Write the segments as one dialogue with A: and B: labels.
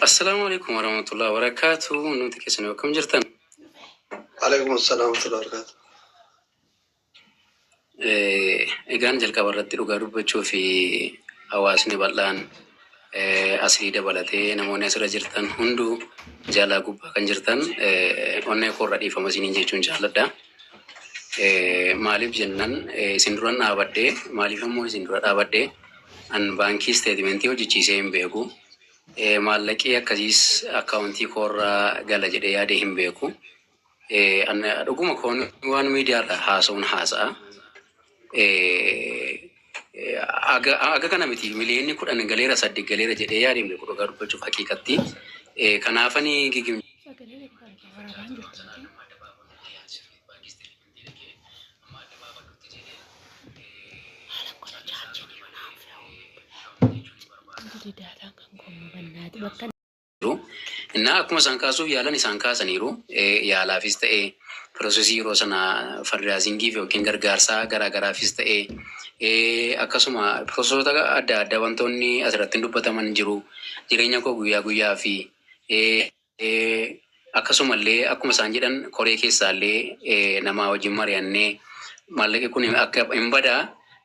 A: Assalamu alaikum warahmatullahi wabarakatuh. Nuti keessan akkam jirtan?
B: Alaikum assalam warahmatullahi wabarakatuh.
A: Egaan jalqaba irratti dhugaa dubbachuu fi hawaasni bal'aan asii dabalatee namoonni asirra jirtan hunduu jaalaa gubbaa kan jirtan onnee koorra dhiifama isiniin jechuun jaalladha. Maaliif jennan isin dura dhaabadhee maaliif immoo isin dura dhaabadhee an baankii isteetimentii hojjechiisee hin beeku. Maallaqii akkasiis akkaawuntii koorraa gala jedhee yaadee hin beeku. Dhuguma koon waan miidiyaarra haasa'uun haasa'a. Aga kana miti miliyoonni 10 galeera 8 galeera jedhee yaadee beeku dhugaa dubbachuuf haqiiqatti. Kanaafanii gigim Innaa akkuma isaan kaasuuf yaalan isaan kaasaniiru yaalaafis ta'ee piroosesii yeroo sana fardaasiingiif yookiin gargaarsaa garaagaraafis ta'ee akkasuma piroosesoota adda addaa wantoonni asirratti dubbataman jiru jireenya koo guyyaa guyyaa fi akkasumallee akkuma isaan jedhan koree keessaallee namaa wajjin mari'annee maallaqi kun akka hin badaa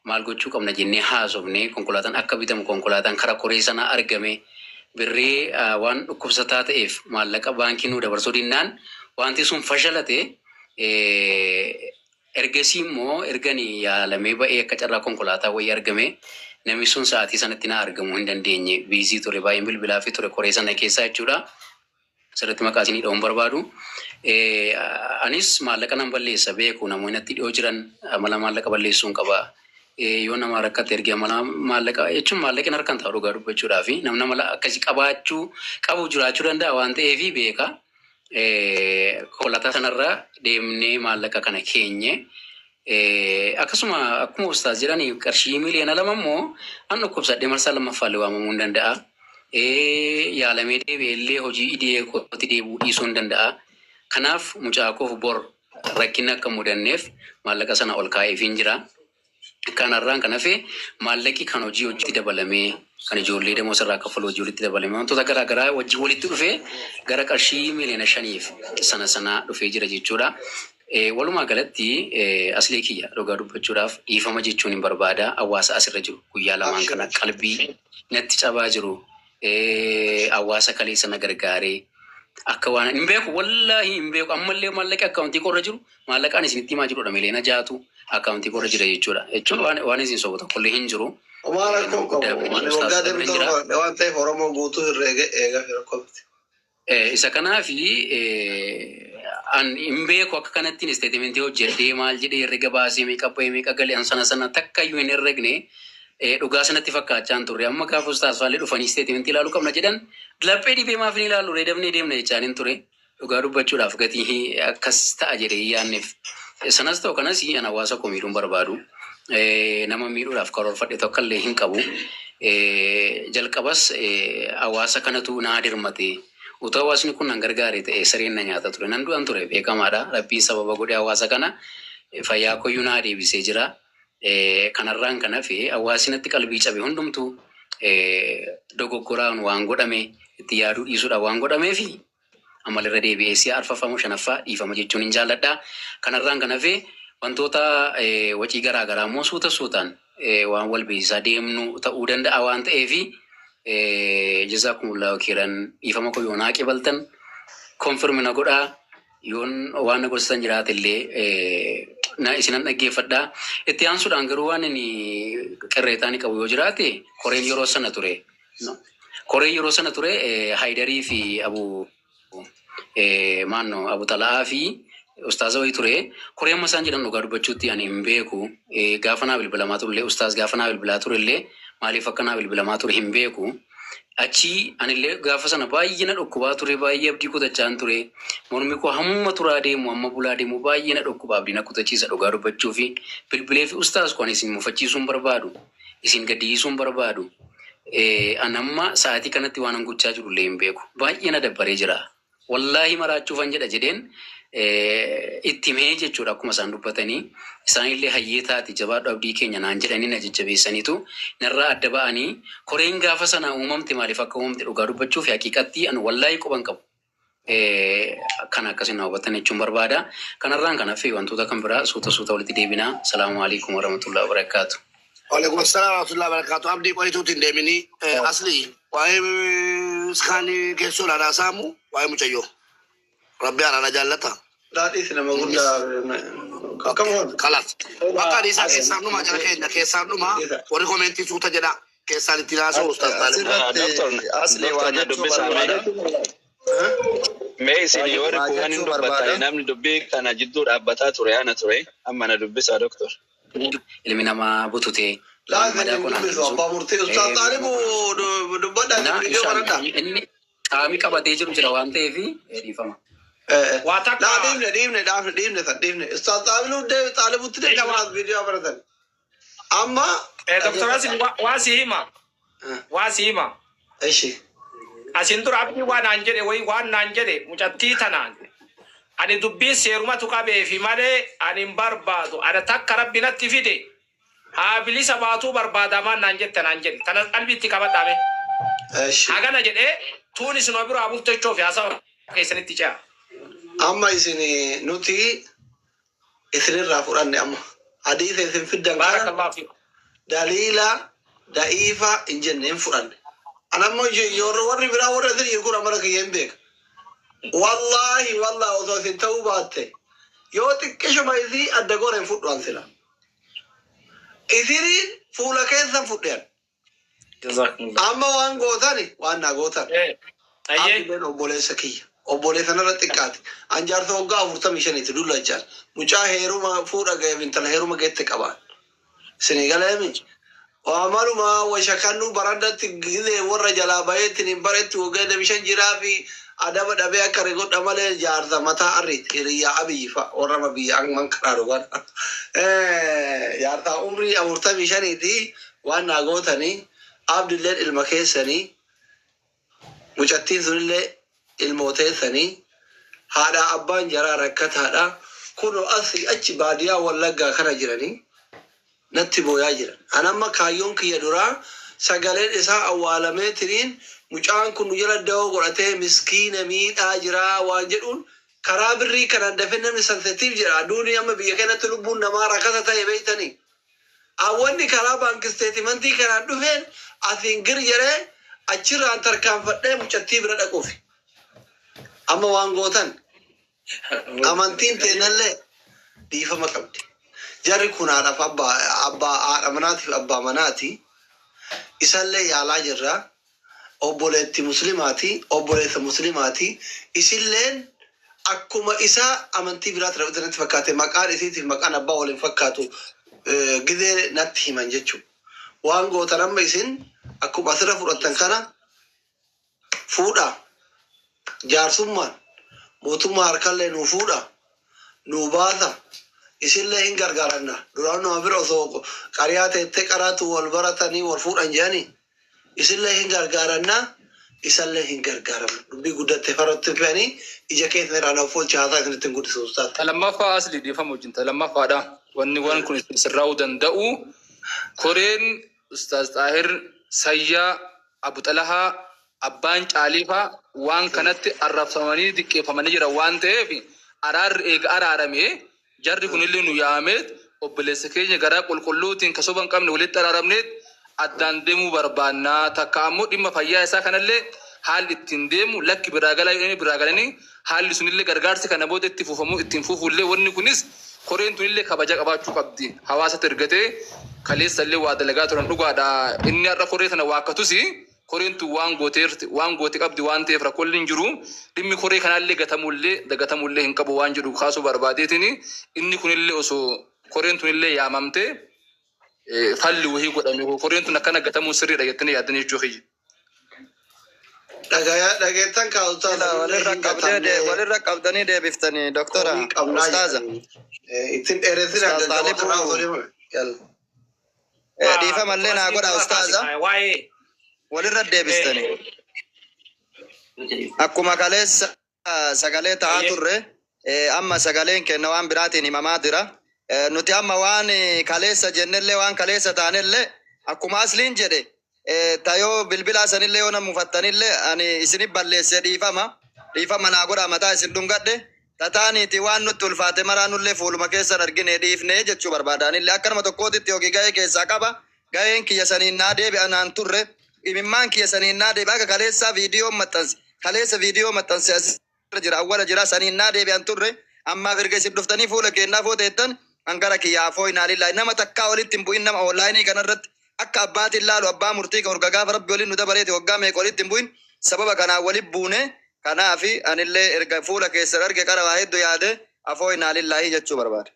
A: maal gochuu qabna jennee haasofne konkolaataan akka bitamu konkolaataan karaa koree sanaa argame. Birrii waan dhukkubsataa ta'eef maallaqa baankii nuu dabarsuu dinnaan wanti sun fashalate ergasii immoo erganii yaalamee ba'ee akka carraa konkolaataa wayii argame namni sun sa'aatii sanatti na argamuu hin dandeenye biizii ture baay'een bilbilaa fi ture koree sana keessaa jechuudha. Asirratti maqaa isinii dha'uun barbaadu. Anis maallaqa nan balleessa beeku namoonni natti dhiyoo jiran amala maallaqa balleessuun qaba. Yoo nama rakkate ergee maallaqa jechuun maallaqni harkaan ta'uu dhugaa dubbachuudhaa fi namni mala akkasii qabaachuu qabu jiraachuu danda'a waan ta'eef beeka. Konkolaataa sanarra deemnee maallaqa kana keenye akkasuma akkuma ustaas jedhanii qarshii miliyoona 2 immoo an dhukkubsadhee marsaa lammaffaallee waamamuu hin danda'a. Yaalamee deebi'ellee hojii idee kootti deebi'uu dhiisuu hin danda'a. Kanaaf mucaa koof bor rakkina akka mudanneef maallaqa sana ol kaa'eef hin jira. Kanarraan kan hafe maallaqi kan hojii dabalamee kan ijoollee deemus irraa kaffalu hojii walitti dabalamee wantoota garaagaraa wajjin walitti dhufee gara qarshii miliyoona 5 sana dhufee jira jechuudha. Walumaa galatti aslee kiyya dhugaa dubbachuudhaaf dhiifama jechuun hin barbaada. Hawaasa asirra jiru guyyaa lamaan kana qalbii natti cabaa jiru hawaasa kalee sana gargaaree akka waan hin beeku wallaahi hin beeku ammallee maallaqi akkaawuntii korra jiru maallaqaan isinitti himaa jirudha miliyoona 6 akkaawuntii korra jira jechuudha. Jechuun waan isin sobu tokkollee hin jiru.
B: Umaara waggaa deemtoo waan ta'eef Oromoo guutuu herreega eegaa fi rakkoofti.
A: Isa kanaafi an hin beeku akka kanattiin isteetimentii hojjedhee maal jedhee herrega baasee meeqa ba'ee meeqa galee sana takka iyyuu hin herregne dhugaa sanatti fakkaachaa turre amma gaafa ustaas faallee dhufanii isteetimentii ilaaluu qabna jedhan laphee dhibee maaf hin ilaallu reedamnee deemna jechaan hin ture dhugaa dubbachuudhaaf gatii akkas ta'a jedhee yaanneef. Sanas ta'u kanas an hawaasa koo miidhuun barbaadu. Nama miidhuudhaaf karoorfadhe tokko illee hin qabu. Jalqabas hawaasa kanatu na dirmate. Utuu hawaasni kun nan gargaare ta'e sareen na nyaata ture. Nan du'an ture beekamaadha. Rabbiin sababa godhee hawaasa kana fayyaa koyyuu na deebisee jira. Kanarraan kan hafe hawaasni natti qalbii cabe hundumtu dogoggoraan waan godhame itti yaaduu dhiisuudhaan waan godhameefi amalirra deebi'ee si'a arfafamu shanaffaa dhiifama jechuun hin jaalladha. Kanarraan kan hafe wantoota wacii garaagaraa immoo suutaan waan wal beeksisaa deemnu ta'uu danda'a waan ta'eefi jazaakumullahu khairan dhiifama koo yoon haqebaltan konfirmi na godhaa yoon waan na gorsitan jiraate illee na isinan dhaggeeffadhaa. Itti aansuudhaan garuu waan inni qirreetaan qabu yoo jiraate koreen yeroo sana ture. Koreen yeroo sana ture Haayidarii fi Abu Tala'aa fi ustaaza wayii ture. Koreen amma isaan jedhan dhugaa dubbachuutti ani hin beeku. Gaafa naa bilbilamaa turellee ustaaz gaafa naa bilbilaa turellee maaliif akka naa bilbilamaa ture hin beeku. Achi anillee gaafa sana baay'ee na dhukkubaa ture baay'ee abdii kutachaan ture. Mormi koo hamma turaa deemu amma bulaa deemu baay'ee na dhukkubaa abdii na kutachiisa dhugaa dubbachuu fi bilbilee fi ustaaz koo isin mufachiisuun barbaadu. Isin gaddisiisuun barbaadu. Anamma sa'aatii kanatti waan gochaa jirullee hin beeku. Baay'ee na dabbaree jira. Wallaahi maraachuufan jedha jedheen itti mee jechuudha akkuma isaan dubbatanii isaanillee hayyeetaati jabaadhu abdii keenya naan jedhanii na jajjabeessaniitu narraa adda ba'anii koreen gaafa sana uumamte maaliif akka uumamte dhugaa dubbachuuf haqiiqatti an wallaahi quban qabu. Kan akkasiin hawwatan jechuun barbaada. Kanarraan kan hafe wantoota kan biraa suuta walitti deebinaa. Salaamu alaikum warahmatullahi wabarakatuh.
B: Waalaikum assalam warahmatullahi wabarakatuh. Abdii qolituutiin deemini asli waa'ee iskaanii keessoo laadhaa saamu waa'ee mucayyoo. Rabbi araara jaallata. Daadhiis nama guddaa kalas. Bakka adiisaa keessaan dhumaa jala keenya keessaan dhumaa warri komentii suuta jedha keessaan itti naasoo ustaas Taalib.
C: Asli waan dubbisaa mee isin yoo waan hin dubbatanii namni dubbii kana jidduu dhaabbataa ture ana ture amma na dubbisaa doktor.
A: Ilmi namaa bututee. Inni qaamii qabatee jiru jira waan ta'eef dhiifama.
B: Deemne. Ustaas Taalibutti deebi'amas viidiyoo baratan. Amma.
D: Doktor Asin waa si hima.
B: Eshi.
D: Asin dura abdii waan naan jedhe mucattii tanaan. Ani dubbii seerumatu qabee fi malee ani hin barbaadu. Ani takka rabbi natti fide. Haa bilisa baatuu barbaadamaan naan jedhe. Tana qalbiitti qabadhaame. Hagana jedhee tuunis noo biroo abultechuuf haasawaa keessanitti ce'a.
B: Amma isin nuti isinirraa fudhanne amma. Hadiisa isin fiddan
D: Barakallahu fiikum.
B: daliila da'iifa hin jenne hin fudhanne. Anammoo warri biraa warra isin jirkun amara kiyya hin beeka. Wallahi osoo isin ta'uu baatte yoo xiqqishuma isii adda goora hin fudhan sila. Isiniin fuula keessan fudhan. Amma waan gootani waan naa gootan. Abdileen obboleessa kiyya. Obboleessa narra xiqqaati. Anjaarsa waggaa 45 dullachaan. Mucaa heeruma fuudha ga'eef intala heeruma geette qabaan. Isinii galeemi. Waamaluma washakannu barandatti gizee warra jalaa bayeetti hin bareetti waggaa bishaan jiraa fi adaba dhabee akka reegodha malee jaarsa mataa arriitti hiriyyaa abiyyi fa'a warra biyya amman karaa dhugan. Jaarsa umrii 45 waan naa gootanii abdilleen ilma keessanii mucattiin sunillee ilmooteessanii haadha abbaan jaraa rakkataadha kunoo asii achi baadiyyaa wallaggaa kana jiranii natti booyaa jiran. Anamma kaayyoon kiyya duraa sagaleen isaa awwaalameetiniin mucaan kun jala da'oo godhatee miskiina miidhaa jiraa waan jedhuun karaa birrii kanaan dafee namni sansitiif jira. Aduun amma biyya kanatti lubbuun namaa rakkata ta'e beeytanii. Awwanni karaa baankisteetimantii kanaan dhufeen asiin gir jedhee achirraan tarkaanfadhee mucattii bira dhaquufi. Amma waan gootan amantiin teenallee dhiifama qabdi. Jarri kun haadhaaf haadha manaatiif abbaa manaati. Isallee yaalaa jirra. Obboleetti muslimaati. Obboleessa muslimaati. Isilleen akkuma isaa amantii biraatti rabbitti fakkaate maqaan isiitiif maqaan abbaa waliin fakkaatu gizee natti himan jechuudha. Waan gootan amma isin akkuma asirra fudhattan kana fuudha. Jaarsummaan mootummaa harkallee nuu fuudha. Nuu baasa. Isillee hin gargaaranna. Duraan nama bira osoo qariyaa teettee qaraatu wal baratanii wal fuudhan jedhanii. Isillee hin gargaaranna. Isallee hin gargaaramna. Dubbii guddattee faratti fe'anii ija keessa irraan of oolchaa haasaa isinitti hin guddisuus taate.
E: Lammaffaa asli dhiifama wajjin lamaffaadha. Waan kun sirraa'uu danda'u. Koreen Ustaaz Xaahir Sayyaa Abu Xalahaa Abbaan Caaliifaa waan kanatti arrabsamanii diqqeeffamanii jira waan ta'eef araarri eega araaramee jarri kunillee nu yaa'ameet obboleessa keenya garaa qulqulluutiin kasooba hin qabne walitti araaramneet addaan deemuu barbaannaa takka ammoo dhimma fayyaa isaa kanallee haalli ittiin deemu lakki biraa galanii haalli sunillee gargaarsi kana booda itti fuufamuu ittiin fuufullee wanni kunis koreen tunillee kabaja qabaachuu qabdi. Hawaasatti ergatee kaleessallee waa dalagaa turan dhugaadha. Inni har'a koree sana waakkatus koreen tun waan goote qabdi waan ta'eef rakkoon hin jiru. Dhimmi koree kanallee dagatamullee hin qabu waan jedhu kaasuu barbaadeetiin inni kunillee osoo koreen tunillee yaamamte falli wahii godhame koreen tun akkana gatamuu sirriidha jettanii yaaddanii jechuu kiyya.
B: Dhageettan kaa'utaa
C: walirra qabdanii deebiftanii doktora ustaaza.
B: Ittiin dheeressinaa
C: dhiifamallee naa godha ustaaza. Walirra deebistanii akkuma kaleessa sagalee ta'aa turre
F: amma sagaleen kenna waan biraatiin himamaa jira. Nuti amma waan kaleessa jennellee waan kaleessa taanellee akkuma asliin jedhe tayoo bilbilaa sanillee yoo namu uffattanillee ani isinif balleesse dhiifama naa godha mataa isin dhungadhe tataaniiti waan nutti ulfaate maraanullee fuuluma keessan argine dhiifne jechuu barbaadaanillee akka nama tokkootitti yookiin gahee keessaa qaba gaheen kiyya saniin naa deebi'a naan turre imimmaan kiyya saniin naa deebi'a akka kaleessa viidiyoo maxxanse asirra jira awwala jira saniin naa deebi'an turre ammaaf erga isin dhuftanii fuula keenyaa footeettan hangara kiyyaa foo inaalillahi nama takkaa walitti hin bu'in nama onlaayinii kanarratti akka abbaatiin laalu abbaa murtii kan urga gaafa rabbi waliin nu dabareeti waggaa meeqa walitti hin bu'in sababa kanaan walitti buune kanaafi anillee erga fuula keessan arge qara waa hedduu yaade afoo inaalillahi jechuu barbaade.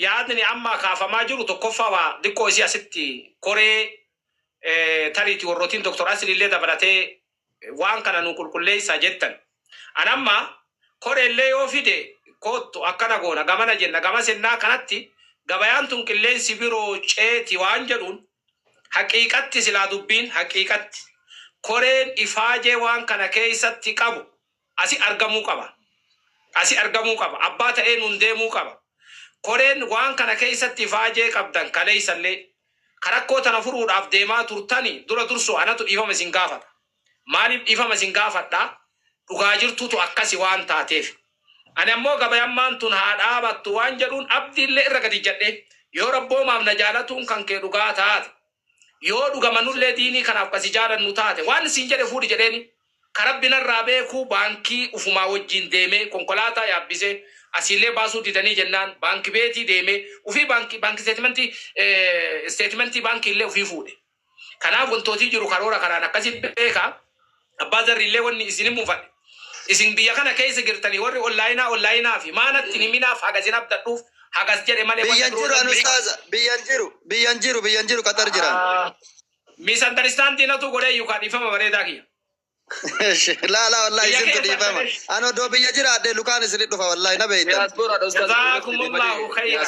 D: Yaadni amma kaafamaa jiru tokkoffaa waa xiqqoo isii asitti koree tariitii warrootiin Dr. Asliillee dabalatee waan kana nu qulqulleessaa jettan. Anamma koreellee yoo fide kootu akkana goona gamana jenna gama sennaa kanatti gabayaan tun qilleensi biroo ceeti waan jedhuun haqiiqatti silaa dubbiin haqiiqatti koreen ifaajee waan kana keessatti qabu asi argamuu qaba abbaa ta'ee nun deemuu qaba koreen waan kana keessatti ifaajee qabdan kaleessallee karakkoo tana furuudhaaf deemaa turtanii dura dursoo anatu dhiifama isin gaafata maaliif dhiifama isin gaafadha dhugaa jirtutu akkasi waan taateef ani ammoo gabayammaan tun haa dhaabattu waan jedhuun abdiillee irra gadi jedhe yoo rabboomaaf na jaalatuun kan kee dhugaa taate yoo dhugamanullee diinii kanaaf kasi jaalannu taate waan isin jedhe fuudhi jedheeni karabbinarraa beekuu baankii ufumaa wajjin deemee konkolaataa yaabbisee asiillee baasuu didanii jennaan baanki beetii deemee ufii baanki steetimentii baankiillee ufii fuudhe kanaaf wantootii jiru karoora karaan akkasitti beekaa abbaa zarriillee wanni isin muufadhe isin biyya kana keessa girtanii warri onlaayinaa fi maanatti himinaaf hagas hin abdadhuuf hagas jedhe malee
F: biyyan jiru qatar jiran
D: misunderstandinatu godhee yuukaa dhiifama bareedaa kiyya.
F: La wallahi isin dhiifama ano do biyya jiraadhe lukaan isin dhufa wallahi na beeytan
D: jazakumullahu khayran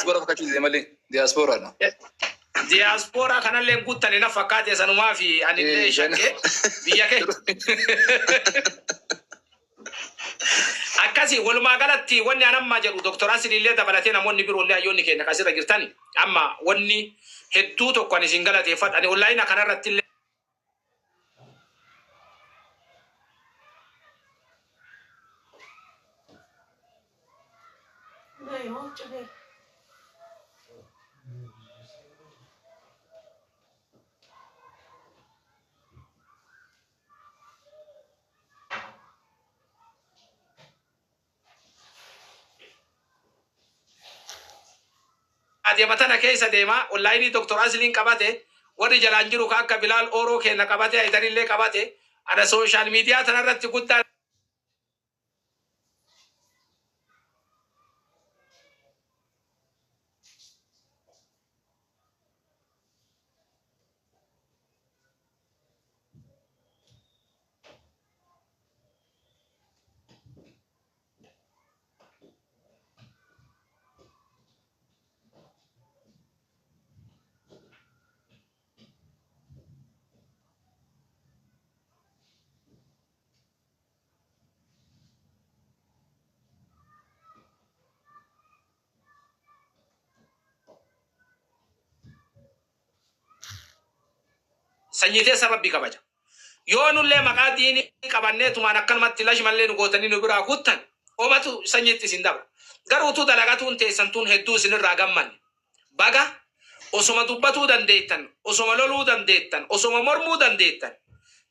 D: diaspora kanallee guuttani na fakkaate sanumaa fi anillee shakke biyya kee akkasi walumaa galatti wanni anammaa jedhu Dr. Asliillee dabalatee namoonni biroollee hayyoonni keenya kasirra jirtani amma wanni hedduu tokko ani isin galateeffadha ani onlaayina kanarratti illee adeematana keessa deema onlaayinii Dr. Asliin qabate warri jalaan jiru ka akka Bilaal Ooroo kenna qabate aytanillee qabate ana sooshaal miidiyaa tanarratti guddaa sanyiteessa rabbi kabaja yoo nullee maqaa diinii qabannee tumaan akkanumatti lashmallee nu gootanii nu biraa kuttan omatu sanyitti isin dabra garuutu dalagatuun teessantuun hedduu isinirraa gammanne baga osoma dubbatuu dandeettan osoma loluu dandeettan osoma mormuu dandeettan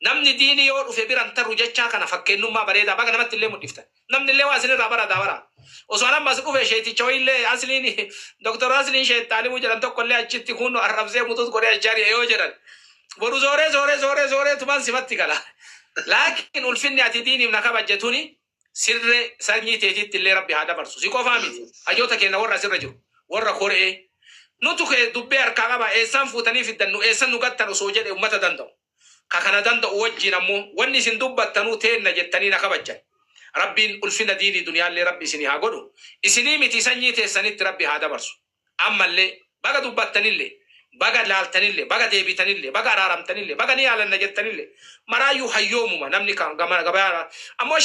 D: namni diinii yoo dhufe biran tarru jechaa kana fakkeenyummaa bareedaa baga namatti illee mul'iftan namni illee waa isinirraa bara osoo nammas dhufe sheeticha illee Asliin Dr. Asliin sheettaanii jedhan tokko illee achitti kun arrabsee mutut godhee achaari yoo jedhan boru zore tuman simatti gala laakiin ulfinni ati diiniif na kabajjetuni sirre sanyii teetitti illee rabbi haa dabarsu si qofaa miti hayyoota keenya warra sirra jiru warra koree nutu kee dubbee harkaa qaba eessaan fuutanii fiddannu eessan nu gattan osoo jedhe ummata danda'u ka kana danda'u wajjin ammoo wanni isin dubbattanuu teenna jettanii na kabajjan rabbiin ulfina diinii duniyaallee rabbi isinii haa godhu isinii miti sanyii teessanitti rabbi haa dabarsu ammallee baga dubbattanillee baga laaltanille baga deebitanille baga araaramtanille baga ni yaalanna jettanille maraayyuu hayyoomuma namni kan gabaa ammoo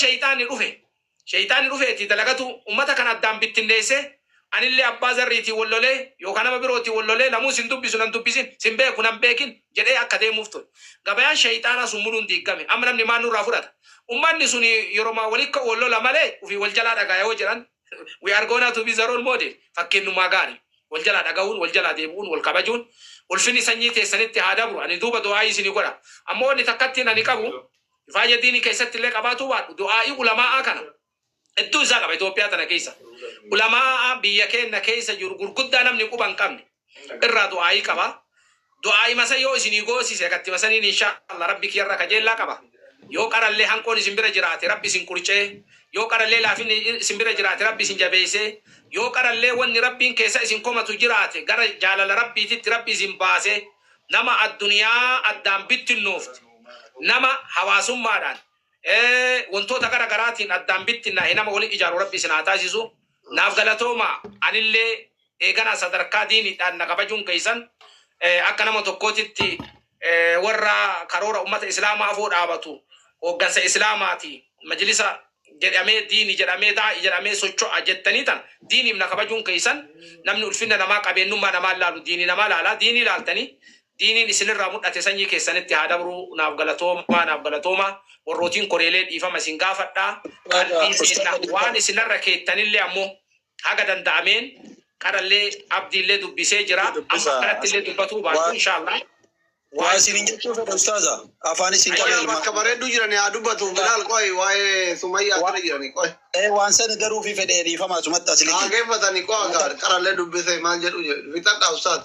D: shayitaanni dhufeeti dalagatu ummata kan addaan bittinneesse anillee abbaa zarriitii wallolee yookaan nama birootii wallolee lamuu sin dubbisu nan dubbisin sin beeku nan beekin jedhee akka deemuuf tole gabayaan shayitaanaa sun muluun diigame amma namni maan nurraa fudhata ummanni sun yeroo maa walikka wallola malee ufii wal jalaa dhagaa yoo jedhan we are going to be the role model fakkeenyummaa gaarii wal jalaa dhagahuun wal jalaa deebi'uun wal kabajuun ulfinni sanyii teessanitti haa dabru ani duuba du'aa'ii isinii godha ammoo wanni takkatti ani qabu faaya diinii keessatti illee qabaatu baadhu du'aa'ii ulamaa kana hedduu isaa qaba Itoophiyaa tana keessa ulamaa biyya keenya keessa jiru gurguddaa namni quban qabne irraa du'aa'ii qaba du'aa'ii masa yoo isinii goosise gatti masaniin inshaAllah rabbi kiyyarra kajeellaa qaba yoo qarallee hanqoon isin bira jiraate rabbi isin qurcee yoo qarallee laafinni isin bira jiraate rabbi isin jabeessee yoo qarallee wanni rabbiin keessa isin komatu jiraate gara jaalala rabbiititti rabbi isin baase nama addunyaa addaan bittinnoofti nama hawaasummaadhaan wantoota gara garaatiin addaan bittinnaa nama waliin ijaaru rabbi isin haa taasisu naaf galatooma anillee eeganaa sadarkaa diiniidhaan na kabajuun keessan akka nama tokkootitti warra karoora ummata islaamaa afoo dhaabatu hooggansa islaamaati majlisa jedhamee diini jedhamee daa'i jedhamee socho'a jettanii tan diiniif na kabajuun keessan namni ulfinna namaa qabeenyummaa namaa laalu diini namaa laalaa diinii laaltanii diiniin isinirraa mul'ate sanyii keessanitti haa dabru naaf galatooma warrootiin koreelee dhiifama isin gaafadhaa qalbii seenaa waan isinarra keettanillee ammoo haga danda'ameen qarallee abdiillee dubbisee jira amma kanattillee dubbatuu baatu inshaAllah
G: waa isinin jechuu fedha ustaaza afaan isin qabee
B: bakka bareedduu jirani haa dubbatu bilaal qoy waa'ee sumayyaa akkana jirani qoy
G: waan sani garuu fi fedhee dhiifama sumatti asilitti
B: dhaggeeffatanii qo'a qarallee dubbise maal jedhu fixadhaa ustaaz